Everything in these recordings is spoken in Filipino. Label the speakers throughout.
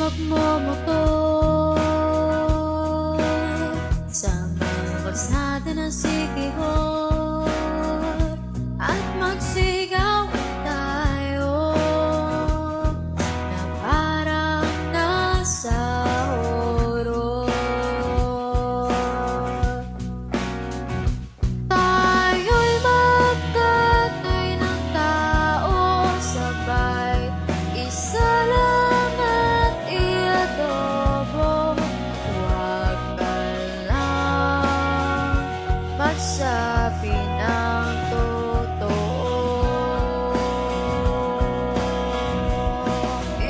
Speaker 1: magmomotor sa mga kalsada ng Siquijor at magsigawan tayo na parang nasa horror. Tayo'y magkatay ng tao sabay, isa lang at iadobo. Huwag ka lang magsabi ng totoo.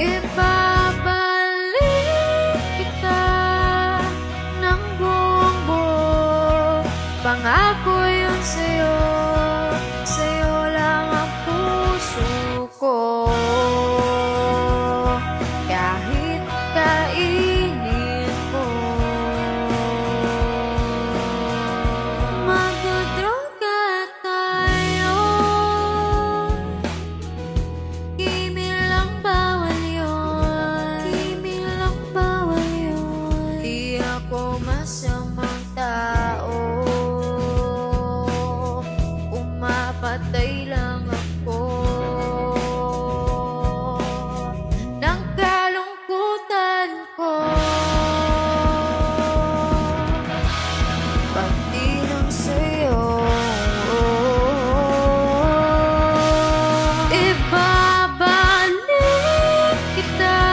Speaker 1: Ibabalik kita ng buong buo. Pangako yun sa'yo, sa'yo lang ang puso ko. Kahit kainin mo, magdodroga tayo. Kimil lang bawal yun, kimil lang bawal yun. Di ako masamang tao, umapatay lang ako ng kalungkutan ko. Pati lang sa'yo, ibabalik kita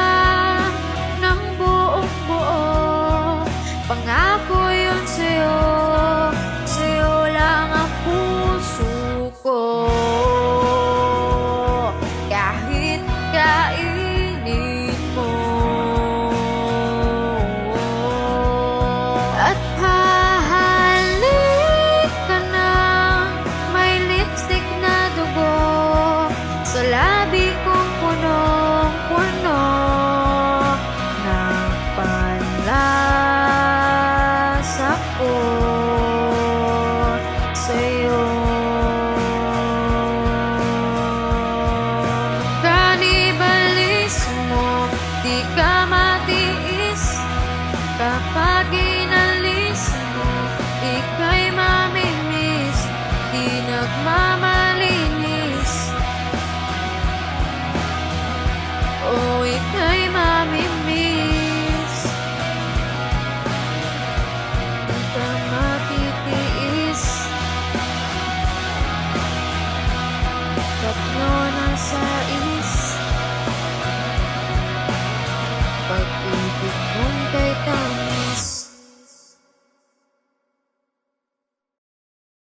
Speaker 1: ng buong buo. Pangako yun sa'yo, sa'yo lang ang puso ko. Kahit kainin mo, at hahalik ka ng may lipstick na dugo sa labi kong punong-puno ng panlasa ko sa'yo. Kanibalismo, di ka matiis kapag inalis mo. Ika'y mamimiss, di nagmamalinis. O ika'y mamimiss, di ka matitiis. Tatlo na sais, pag-ibig mo'y kay tama.